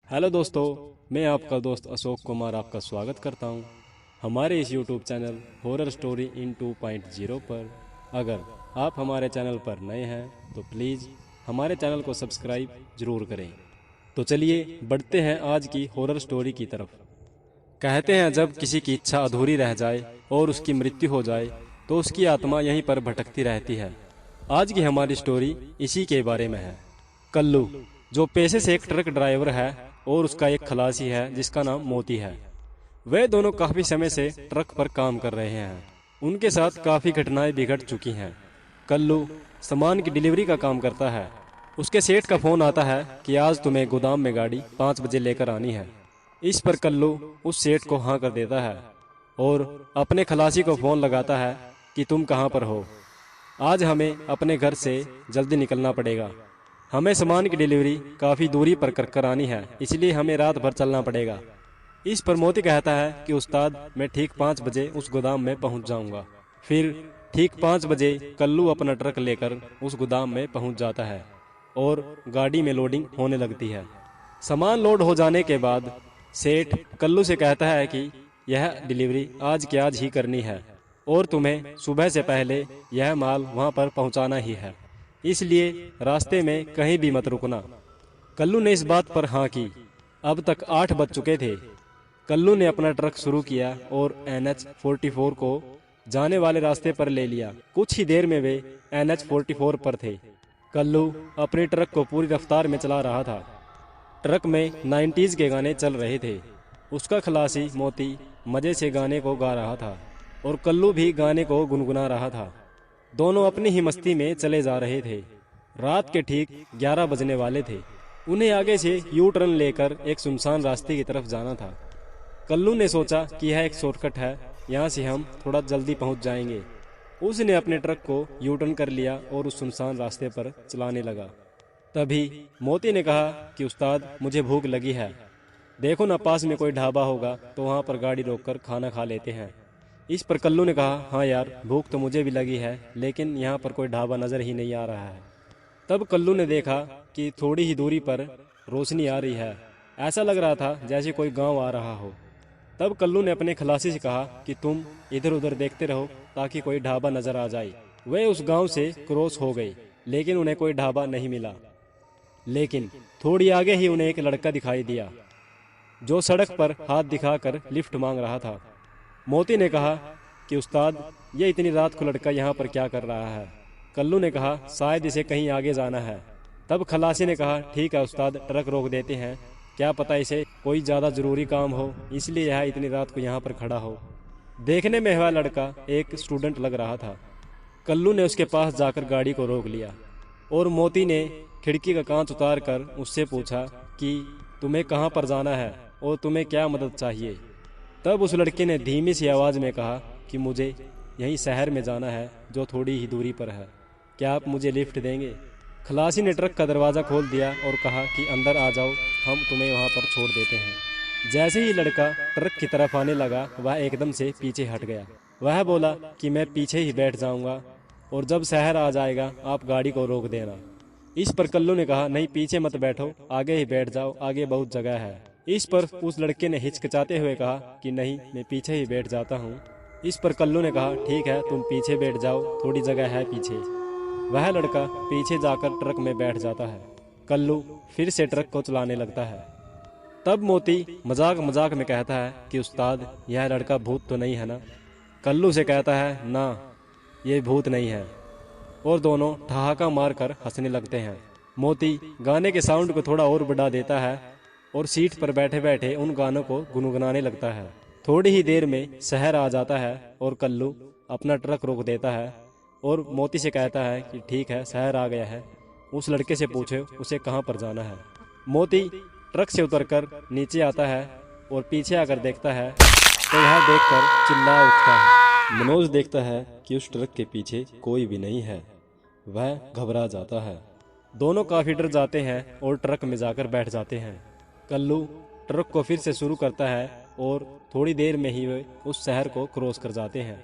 Hello दोस्तों, मैं आपका दोस्त अशोक कुमार आपका स्वागत करता हूं हमारे इस YouTube channel horror story in 2.0 पर। अगर आप हमारे चैनल पर नए हैं तो प्लीज़ हमारे चैनल को सब्सक्राइब जरूर करें। तो चलिए बढ़ते हैं आज की हॉरर स्टोरी की तरफ। कहते हैं जब किसी की इच्छा अधूरी रह जाए और उसकी मृत्यु हो जाए तो उसकी आत्मा यहीं पर भटकती रहती है। आज की हमारी स्टोरी इसी के बारे में है। कल्लू, जो पेशे से एक ट्रक ड्राइवर है, और उसका एक खलासी है जिसका नाम मोती है। वे दोनों काफी समय से ट्रक पर काम कर रहे हैं। उनके साथ काफी घटनाएं भी घट चुकी हैं। कल्लू सामान की डिलीवरी का काम करता है। उसके सेठ का फोन आता है कि आज तुम्हें गोदाम में गाड़ी 5 बजे लेकर आनी है। इस पर कल्लू उस सेठ को हाँ कर देता है और अपने खलासी को फोन लगाता है कि तुम कहाँ पर हो, आज हमें अपने घर से जल्दी निकलना पड़ेगा। हमें सामान की डिलीवरी काफ़ी दूरी पर कर आनी है, इसलिए हमें रात भर चलना पड़ेगा। इस पर मोती कहता है कि उस्ताद, मैं ठीक 5 बजे उस गोदाम में पहुंच जाऊंगा। फिर ठीक 5 बजे कल्लू अपना ट्रक लेकर उस गोदाम में पहुंच जाता है और गाड़ी में लोडिंग होने लगती है। सामान लोड हो जाने के बाद सेठ कल्लू से कहता है कि यह डिलीवरी आज के आज ही करनी है और तुम्हें सुबह से पहले यह माल वहां पर पहुंचाना ही है, इसलिए रास्ते में कहीं भी मत रुकना। कल्लू ने इस बात पर हाँ की। अब तक 8 बज चुके थे। कल्लू ने अपना ट्रक शुरू किया और NH-44 को जाने वाले रास्ते पर ले लिया। कुछ ही देर में वे NH-44 पर थे। कल्लू अपने ट्रक को पूरी रफ्तार में चला रहा था। ट्रक में 90s के गाने चल रहे थे। उसका खलासी मोती मजे से गाने को गा रहा था और कल्लू भी गाने को गुनगुना रहा था। दोनों अपनी ही मस्ती में चले जा रहे थे। रात के ठीक 11 बजने वाले थे। उन्हें आगे से यू टर्न लेकर एक सुनसान रास्ते की तरफ जाना था। कल्लू ने सोचा कि यह एक शॉर्टकट है, यहाँ से हम थोड़ा जल्दी पहुँच जाएंगे। उसने अपने ट्रक को यू टर्न कर लिया और उस सुनसान रास्ते पर चलाने लगा। तभी मोती ने कहा कि उस्ताद, मुझे भूख लगी है, देखो ना पास में कोई ढाबा होगा तो वहाँ पर गाड़ी रोककर खाना खा लेते हैं। इस पर कल्लू ने कहा, हाँ यार, भूख तो मुझे भी लगी है, लेकिन यहाँ पर कोई ढाबा नजर ही नहीं आ रहा है। तब कल्लू ने देखा कि थोड़ी ही दूरी पर रोशनी आ रही है। ऐसा लग रहा था जैसे कोई गांव आ रहा हो। तब कल्लू ने अपने खलासी से कहा कि तुम इधर उधर देखते रहो ताकि कोई ढाबा नजर आ जाए। वे उस गांव से क्रॉस हो गए, लेकिन उन्हें कोई ढाबा नहीं मिला। लेकिन थोड़ी आगे ही उन्हें एक लड़का दिखाई दिया जो सड़क पर हाथ दिखाकर लिफ्ट मांग रहा था। मोती ने कहा कि उस्ताद, ये इतनी रात को लड़का यहाँ पर क्या कर रहा है? कल्लू ने कहा, शायद इसे कहीं आगे जाना है। तब खलासी ने कहा, ठीक है उस्ताद, ट्रक रोक देते हैं, क्या पता इसे कोई ज़्यादा ज़रूरी काम हो, इसलिए यह इतनी रात को यहाँ पर खड़ा हो। देखने में वह लड़का एक स्टूडेंट लग रहा था। कल्लू ने उसके पास जाकर गाड़ी को रोक लिया और मोती ने खिड़की का कांच उतार कर उससे पूछा कि तुम्हें कहाँ पर जाना है और तुम्हें क्या मदद चाहिए। तब उस लड़के ने धीमी सी आवाज़ में कहा कि मुझे यहीं शहर में जाना है जो थोड़ी ही दूरी पर है, क्या आप मुझे लिफ्ट देंगे? खलासी ने ट्रक का दरवाज़ा खोल दिया और कहा कि अंदर आ जाओ, हम तुम्हें वहाँ पर छोड़ देते हैं। जैसे ही लड़का ट्रक की तरफ आने लगा, वह एकदम से पीछे हट गया। वह बोला कि मैं पीछे ही बैठ जाऊँगा और जब शहर आ जाएगा आप गाड़ी को रोक देना। इस पर कल्लू ने कहा, नहीं पीछे मत बैठो, आगे ही बैठ जाओ, आगे बहुत जगह है। इस पर उस लड़के ने हिचकिचाते हुए कहा कि नहीं, मैं पीछे ही बैठ जाता हूँ। इस पर कल्लू ने कहा, ठीक है तुम पीछे बैठ जाओ, थोड़ी जगह है पीछे। वह लड़का पीछे जाकर ट्रक में बैठ जाता है। कल्लू फिर से ट्रक को चलाने लगता है। तब मोती मजाक मजाक में कहता है कि उस्ताद, यह लड़का भूत तो नहीं है ना? कल्लू से कहता है, ना ये भूत नहीं है, और दोनों ठहाका मारकर हंसने लगते हैं। मोती गाने के साउंड को थोड़ा और बढ़ा देता है और सीट पर बैठे बैठे उन गानों को गुनगुनाने लगता है। थोड़ी ही देर में शहर आ जाता है और कल्लू अपना ट्रक रोक देता है और मोती से कहता है कि ठीक है, शहर आ गया है, उस लड़के से पूछो उसे कहाँ पर जाना है। मोती ट्रक से उतरकर नीचे आता है और पीछे आकर देखता है तो वह देखकर चिल्ला उठता है। मनोज देखता है कि उस ट्रक के पीछे कोई भी नहीं है। वह घबरा जाता है। दोनों काफ़ी डर जाते हैं और ट्रक में जाकर बैठ जाते हैं। कल्लू ट्रक को फिर से शुरू करता है और थोड़ी देर में ही वे उस शहर को क्रॉस कर जाते हैं।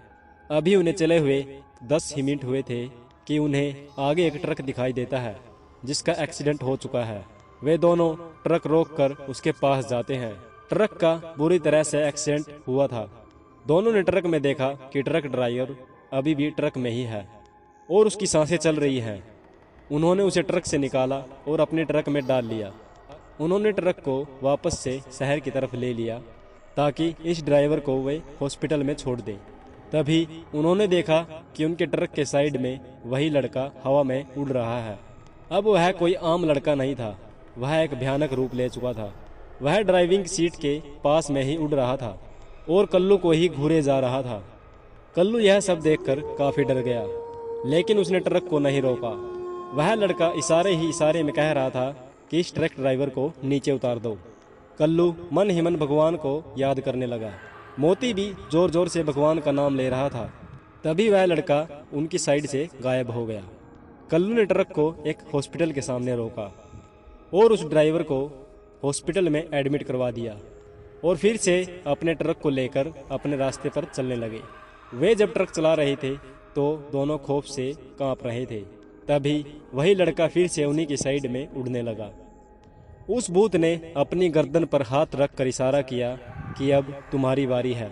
अभी उन्हें चले हुए 10 ही मिनट हुए थे कि उन्हें आगे एक ट्रक दिखाई देता है जिसका एक्सीडेंट हो चुका है। वे दोनों ट्रक रोककर उसके पास जाते हैं। ट्रक का बुरी तरह से एक्सीडेंट हुआ था। दोनों ने ट्रक में देखा कि ट्रक ड्राइवर अभी भी ट्रक में ही है और उसकी सांसें चल रही हैं। उन्होंने उसे ट्रक से निकाला और अपने ट्रक में डाल लिया। उन्होंने ट्रक को वापस से शहर की तरफ ले लिया ताकि इस ड्राइवर को वे हॉस्पिटल में छोड़ दें। तभी उन्होंने देखा कि उनके ट्रक के साइड में वही लड़का हवा में उड़ रहा है। अब वह कोई आम लड़का नहीं था, वह एक भयानक रूप ले चुका था। वह ड्राइविंग सीट के पास में ही उड़ रहा था और कल्लू को ही घूरे जा रहा था। कल्लू यह सब देखकर काफी डर गया, लेकिन उसने ट्रक को नहीं रोका। वह लड़का इशारे में कह रहा था कि इस ट्रक ड्राइवर को नीचे उतार दो। कल्लू मन ही मन भगवान को याद करने लगा। मोती भी जोर जोर से भगवान का नाम ले रहा था। तभी वह लड़का उनकी साइड से गायब हो गया। कल्लू ने ट्रक को एक हॉस्पिटल के सामने रोका और उस ड्राइवर को हॉस्पिटल में एडमिट करवा दिया और फिर से अपने ट्रक को लेकर अपने रास्ते पर चलने लगे। वे जब ट्रक चला रहे थे तो दोनों खौफ से कांप रहे थे। तभी वही लड़का फिर से उन्हीं की साइड में उड़ने लगा। उस भूत ने अपनी गर्दन पर हाथ रखकर इशारा किया कि अब तुम्हारी बारी है।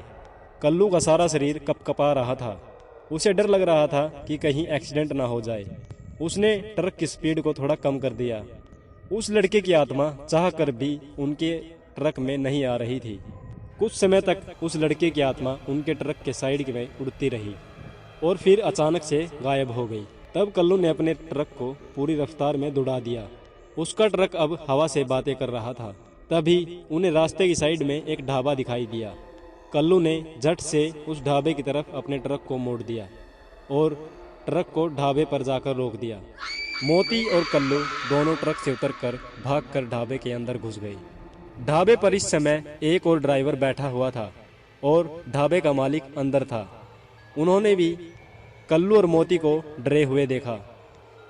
कल्लू का सारा शरीर कपकपा रहा था। उसे डर लग रहा था कि कहीं एक्सीडेंट ना हो जाए। उसने ट्रक की स्पीड को थोड़ा कम कर दिया। उस लड़के की आत्मा चाहकर भी उनके ट्रक में नहीं आ रही थी। कुछ समय तक उस लड़के की आत्मा उनके ट्रक के साइड में उड़ती रही और फिर अचानक से गायब हो गई। तब कल्लू ने अपने ट्रक को पूरी रफ्तार में दौड़ा दिया। उसका ट्रक अब हवा से बातें कर रहा था। तभी उन्हें रास्ते की साइड में एक ढाबा दिखाई दिया। कल्लू ने झट से उस ढाबे की तरफ अपने ट्रक को मोड़ दिया और ट्रक को ढाबे पर जाकर रोक दिया। मोती और कल्लू दोनों ट्रक से उतरकर भागकर ढाबे के अंदर घुस गए। ढाबे पर इस समय एक और ड्राइवर बैठा हुआ था और ढाबे का मालिक अंदर था। उन्होंने भी कल्लू और मोती को डरे हुए देखा।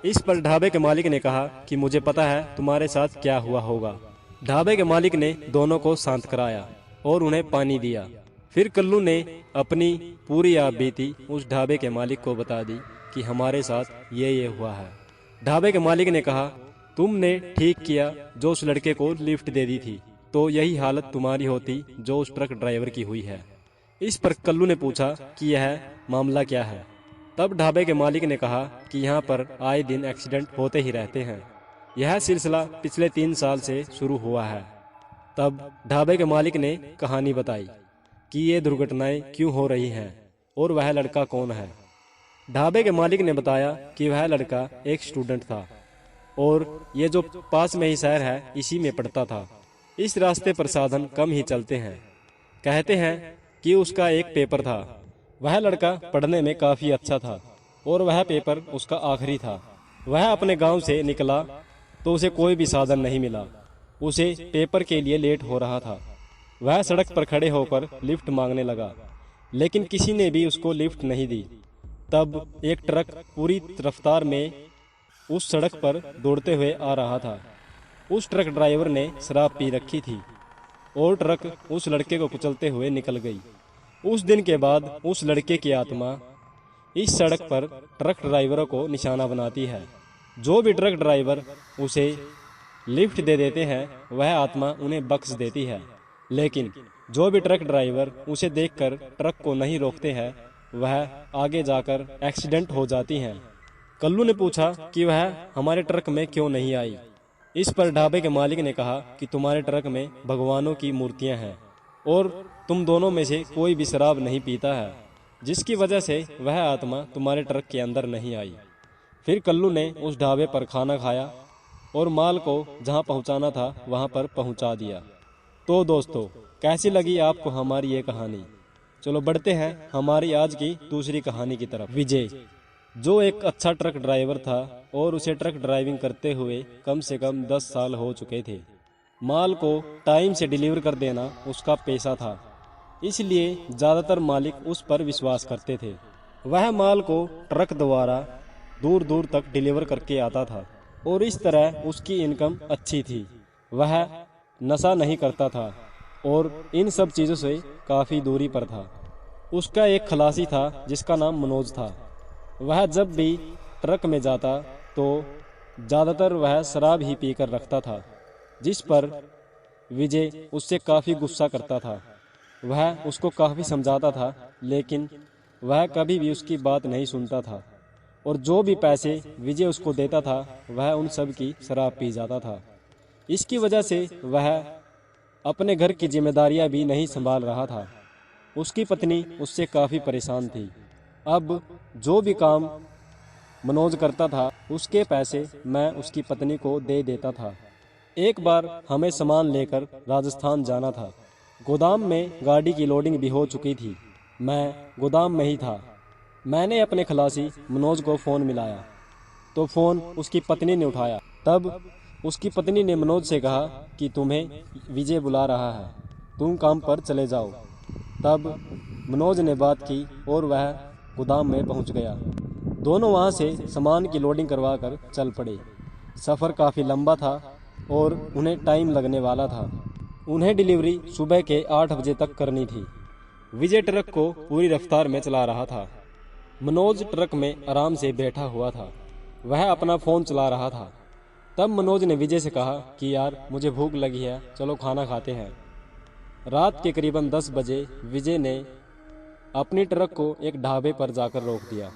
इस पर ढाबे के मालिक ने कहा कि मुझे पता है तुम्हारे साथ क्या हुआ होगा। ढाबे के मालिक ने दोनों को शांत कराया और उन्हें पानी दिया। फिर कल्लू ने अपनी पूरी आप बीती उस ढाबे के मालिक को बता दी कि हमारे साथ ये हुआ है। ढाबे के मालिक ने कहा तुमने ठीक किया जो उस लड़के को लिफ्ट दे दी थी, तो यही हालत तुम्हारी होती जो उस ट्रक ड्राइवर की हुई है। इस पर कल्लू ने पूछा कि यह मामला क्या है। तब ढाबे के मालिक ने कहा कि यहाँ पर आए दिन एक्सीडेंट होते ही रहते हैं। यह सिलसिला पिछले 3 साल से शुरू हुआ है। तब ढाबे के मालिक ने कहानी बताई कि ये दुर्घटनाएं क्यों हो रही हैं और वह लड़का कौन है। ढाबे के मालिक ने बताया कि वह लड़का एक स्टूडेंट था और ये जो पास में ही शहर है इसी में पढ़ता था। इस रास्ते पर साधन कम ही चलते हैं। कहते हैं कि उसका एक पेपर था। वह लड़का पढ़ने में काफ़ी अच्छा था और वह पेपर उसका आखिरी था। वह अपने गांव से निकला तो उसे कोई भी साधन नहीं मिला। उसे पेपर के लिए लेट हो रहा था। वह सड़क पर खड़े होकर लिफ्ट मांगने लगा, लेकिन किसी ने भी उसको लिफ्ट नहीं दी। तब एक ट्रक पूरी रफ्तार में उस सड़क पर दौड़ते हुए आ रहा था। उस ट्रक ड्राइवर ने शराब पी रखी थी और ट्रक उस लड़के को कुचलते हुए निकल गई। उस दिन के बाद उस लड़के की आत्मा इस सड़क पर ट्रक ड्राइवरों को निशाना बनाती है। जो भी ट्रक ड्राइवर उसे लिफ्ट दे देते हैं वह आत्मा उन्हें बख्श देती है, लेकिन जो भी ट्रक ड्राइवर उसे देखकर ट्रक को नहीं रोकते हैं वह आगे जाकर एक्सीडेंट हो जाती हैं। कल्लू ने पूछा कि वह हमारे ट्रक में क्यों नहीं आई। इस पर ढाबे के मालिक ने कहा कि तुम्हारे ट्रक में भगवानों की मूर्तियां हैं और तुम दोनों में से कोई भी शराब नहीं पीता है, जिसकी वजह से वह आत्मा तुम्हारे ट्रक के अंदर नहीं आई। फिर कल्लू ने उस ढाबे पर खाना खाया और माल को जहां पहुंचाना था वहां पर पहुंचा दिया। तो दोस्तों, कैसी लगी आपको हमारी ये कहानी? चलो बढ़ते हैं हमारी आज की दूसरी कहानी की तरफ। विजय, जो एक अच्छा ट्रक ड्राइवर था और उसे ट्रक ड्राइविंग करते हुए कम से कम 10 साल हो चुके थे। माल को टाइम से डिलीवर कर देना उसका पेशा था, इसलिए ज़्यादातर मालिक उस पर विश्वास करते थे। वह माल को ट्रक द्वारा दूर दूर तक डिलीवर करके आता था और इस तरह उसकी इनकम अच्छी थी। वह नशा नहीं करता था और इन सब चीज़ों से काफ़ी दूरी पर था। उसका एक खलासी था जिसका नाम मनोज था। वह जब भी ट्रक में जाता तो ज़्यादातर वह शराब ही पीकर रखता था जिस पर विजय उससे काफ़ी गुस्सा करता था। वह उसको काफ़ी समझाता था, लेकिन वह कभी भी उसकी बात नहीं सुनता था और जो भी पैसे विजय उसको देता था वह उन सब की शराब पी जाता था। इसकी वजह से वह अपने घर की जिम्मेदारियां भी नहीं संभाल रहा था। उसकी पत्नी उससे काफ़ी परेशान थी। अब जो भी काम मनोज करता था उसके पैसे मैं उसकी पत्नी को दे देता था। एक बार हमें सामान लेकर राजस्थान जाना था। गोदाम में गाड़ी की लोडिंग भी हो चुकी थी। मैं गोदाम में ही था। मैंने अपने खलासी मनोज को फ़ोन मिलाया तो फ़ोन उसकी पत्नी ने उठाया। तब उसकी पत्नी ने मनोज से कहा कि तुम्हें विजय बुला रहा है, तुम काम पर चले जाओ। तब मनोज ने बात की और वह गोदाम में पहुंच गया। दोनों वहां से सामान की लोडिंग करवा कर चल पड़े। सफ़र काफ़ी लंबा था और उन्हें टाइम लगने वाला था। उन्हें डिलीवरी सुबह के 8 बजे तक करनी थी। विजय ट्रक को पूरी रफ्तार में चला रहा था। मनोज ट्रक में आराम से बैठा हुआ था। वह अपना फ़ोन चला रहा था। तब मनोज ने विजय से कहा कि यार मुझे भूख लगी है, चलो खाना खाते हैं। रात के करीबन 10 बजे विजय ने अपनी ट्रक को एक ढाबे पर जाकर रोक दिया।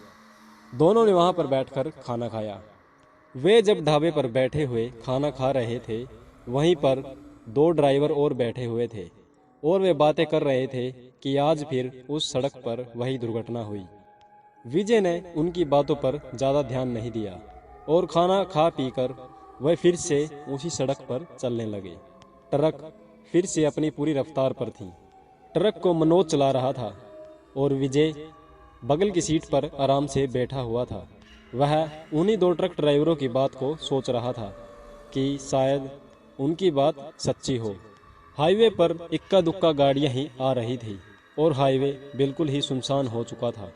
दोनों ने वहां पर बैठकर खाना खाया। वे जब ढाबे पर बैठे हुए खाना खा रहे थे, वहीं पर 2 ड्राइवर और बैठे हुए थे और वे बातें कर रहे थे कि आज फिर उस सड़क पर वही दुर्घटना हुई। विजय ने उनकी बातों पर ज़्यादा ध्यान नहीं दिया और खाना खा पीकर वह फिर से उसी सड़क पर चलने लगे। ट्रक फिर से अपनी पूरी रफ्तार पर थी। ट्रक को मनोज चला रहा था और विजय बगल की सीट पर आराम से बैठा हुआ था। वह उन्हीं 2 ट्रक ड्राइवरों की बात को सोच रहा था कि शायद उनकी बात सच्ची हो। हाईवे पर इक्का दुक्का गाड़ियां ही आ रही थी और हाईवे बिल्कुल ही सुनसान हो चुका था।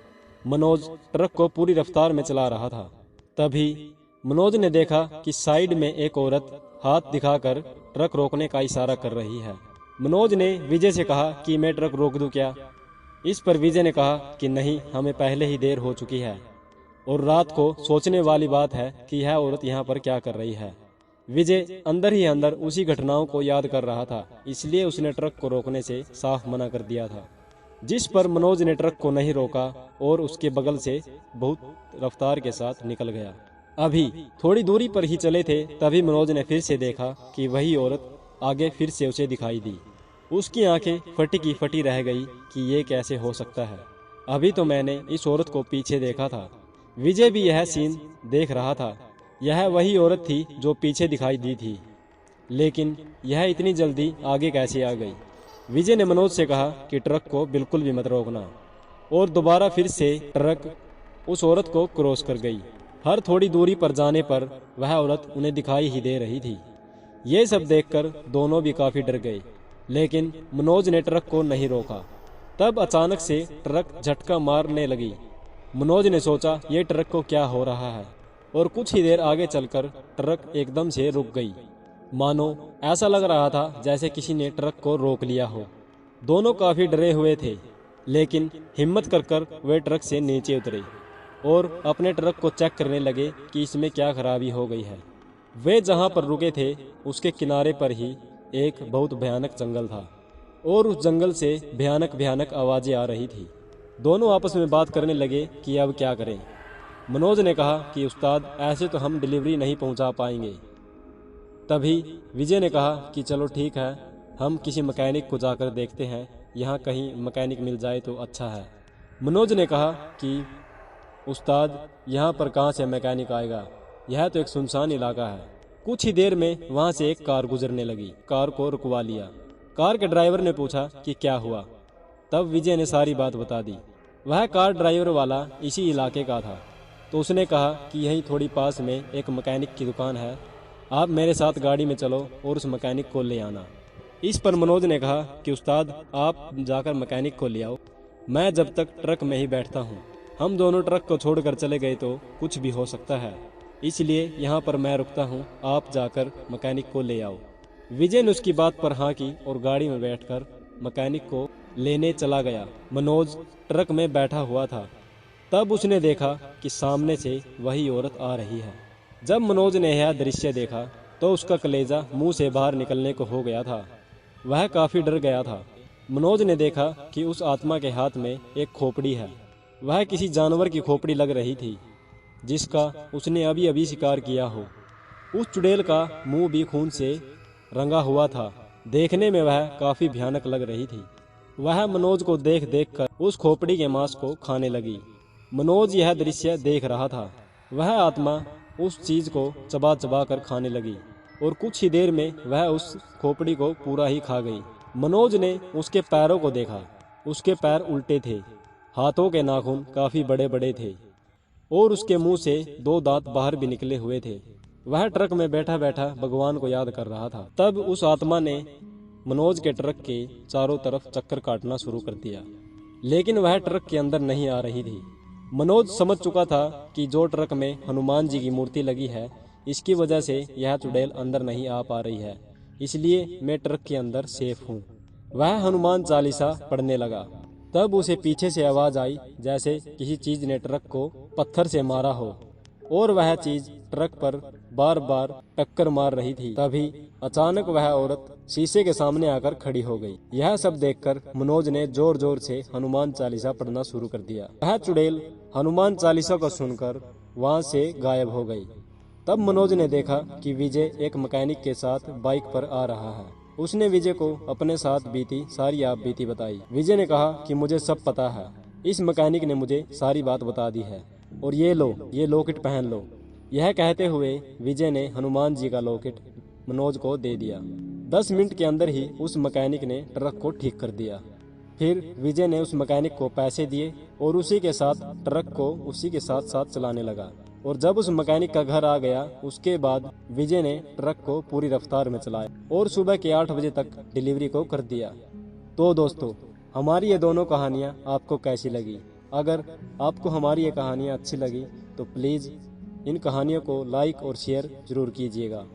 मनोज ट्रक को पूरी रफ्तार में चला रहा था। तभी मनोज ने देखा कि साइड में एक औरत हाथ दिखाकर ट्रक रोकने का इशारा कर रही है। मनोज ने विजय से कहा कि मैं ट्रक रोक दूं क्या? इस पर विजय ने कहा कि नहीं, हमें पहले ही देर हो चुकी है और रात को सोचने वाली बात है कि यह औरत यहाँ पर क्या कर रही है। विजय अंदर ही अंदर उसी घटनाओं को याद कर रहा था, इसलिए उसने ट्रक को रोकने से साफ मना कर दिया था। जिस पर मनोज ने ट्रक को नहीं रोका और उसके बगल से बहुत रफ्तार के साथ निकल गया। अभी थोड़ी दूरी पर ही चले थे, तभी मनोज ने फिर से देखा कि वही औरत आगे फिर से उसे दिखाई दी। उसकी आंखें फटी की फटी रह गई कि ये कैसे हो सकता है। अभी तो मैंने इस औरत को पीछे देखा था। विजय भी यह सीन देख रहा था। यह वही औरत थी जो पीछे दिखाई दी थी, लेकिन यह इतनी जल्दी आगे कैसे आ गई? विजय ने मनोज से कहा कि ट्रक को बिल्कुल भी मत रोकना और दोबारा फिर से ट्रक उस औरत को क्रॉस कर गई। हर थोड़ी दूरी पर जाने पर वह औरत उन्हें दिखाई ही दे रही थी। ये सब देखकर दोनों भी काफी डर गए, लेकिन मनोज ने ट्रक को नहीं रोका। तब अचानक से ट्रक झटका मारने लगी। मनोज ने सोचा ये ट्रक को क्या हो रहा है और कुछ ही देर आगे चलकर ट्रक एकदम से रुक गई। मानो ऐसा लग रहा था जैसे किसी ने ट्रक को रोक लिया हो। दोनों काफी डरे हुए थे, लेकिन हिम्मत कर वे ट्रक से नीचे उतरे और अपने ट्रक को चेक करने लगे कि इसमें क्या खराबी हो गई है। वे जहां पर रुके थे उसके किनारे पर ही एक बहुत भयानक जंगल था और उस जंगल से भयानक भयानक आवाजें आ रही थी। दोनों आपस में बात करने लगे कि अब क्या करें। मनोज ने कहा कि उस्ताद, ऐसे तो हम डिलीवरी नहीं पहुंचा पाएंगे। तभी विजय ने कहा कि चलो ठीक है, हम किसी मैकेनिक को जाकर देखते हैं, यहाँ कहीं मैकेनिक मिल जाए तो अच्छा है। मनोज ने कहा कि उस्ताद, यहाँ पर कहाँ से मैकेनिक आएगा, यह तो एक सुनसान इलाका है। कुछ ही देर में वहाँ से एक कार गुजरने लगी। कार को रुकवा लिया। कार के ड्राइवर ने पूछा कि क्या हुआ। तब विजय ने सारी बात बता दी। वह कार ड्राइवर वाला इसी इलाके का था, तो उसने कहा कि यहीं थोड़ी पास में एक मैकेनिक की दुकान है, आप मेरे साथ गाड़ी में चलो और उस मैकेनिक को ले आना। इस पर मनोज ने कहा कि उस्ताद, आप जाकर मैकेनिक को ले आओ, मैं जब तक ट्रक में ही बैठता हूँ। हम दोनों ट्रक को छोड़कर चले गए तो कुछ भी हो सकता है, इसलिए यहाँ पर मैं रुकता हूँ, आप जाकर मैकेनिक को ले आओ। विजय ने उसकी बात पर हाँ की और गाड़ी में बैठकर मैकेनिक को लेने चला गया। मनोज ट्रक में बैठा हुआ था। तब उसने देखा कि सामने से वही औरत आ रही है। जब मनोज ने यह दृश्य देखा तो उसका कलेजा मुंह से बाहर निकलने को हो गया था। वह काफ़ी डर गया था। मनोज ने देखा कि उस आत्मा के हाथ में एक खोपड़ी है। वह किसी जानवर की खोपड़ी लग रही थी, जिसका उसने अभी अभी शिकार किया हो। उस चुड़ैल का मुंह भी खून से रंगा हुआ था। देखने में वह काफ़ी भयानक लग रही थी। वह मनोज को देख देख कर उस खोपड़ी के मांस को खाने लगी। मनोज यह दृश्य देख रहा था। वह आत्मा उस चीज को चबा चबा कर खाने लगी और कुछ ही देर में वह उस खोपड़ी को पूरा ही खा गई। मनोज ने उसके पैरों को देखा। उसके पैर उल्टे थे, हाथों के नाखून काफी बड़े बड़े थे और उसके मुंह से 2 दांत बाहर भी निकले हुए थे। वह ट्रक में बैठा बैठा भगवान को याद कर रहा था। तब उस आत्मा ने मनोज के ट्रक के चारों तरफ चक्कर काटना शुरू कर दिया, लेकिन वह ट्रक के अंदर नहीं आ रही थी। मनोज समझ चुका था कि जो ट्रक में हनुमान जी की मूर्ति लगी है, इसकी वजह से यह चुड़ैल अंदर नहीं आ पा रही है, इसलिए मैं ट्रक के अंदर सेफ हूँ। वह हनुमान चालीसा पढ़ने लगा। तब उसे पीछे से आवाज आई जैसे किसी चीज ने ट्रक को पत्थर से मारा हो और वह चीज ट्रक पर बार बार टक्कर मार रही थी। तभी अचानक वह औरत शीशे के सामने आकर खड़ी हो गई। यह सब देखकर मनोज ने जोर जोर से हनुमान चालीसा पढ़ना शुरू कर दिया। वह चुड़ैल हनुमान चालीसा को सुनकर वहां से गायब हो गई। तब मनोज ने देखा कि विजय एक मैकेनिक के साथ बाइक पर आ रहा है। उसने विजय को अपने साथ बीती सारी आप बीती बताई। विजय ने कहा कि मुझे सब पता है, इस मैकेनिक ने मुझे सारी बात बता दी है और ये लो, ये लॉकेट पहन लो। यह कहते हुए विजय ने हनुमान जी का लॉकेट मनोज को दे दिया। 10 मिनट के अंदर ही उस मैकेनिक ने ट्रक को ठीक कर दिया। फिर विजय ने उस मैकेनिक को पैसे दिए और उसी के साथ ट्रक को उसी के साथ साथ चलाने लगा। और जब उस मैकेनिक का घर आ गया, उसके बाद विजय ने ट्रक को पूरी रफ्तार में चलाया और सुबह के 8 बजे तक डिलीवरी को कर दिया। तो दोस्तों, हमारी ये दोनों कहानियाँ आपको कैसी लगी? अगर आपको हमारी ये कहानियाँ अच्छी लगी तो प्लीज़ इन कहानियों को लाइक और शेयर जरूर कीजिएगा।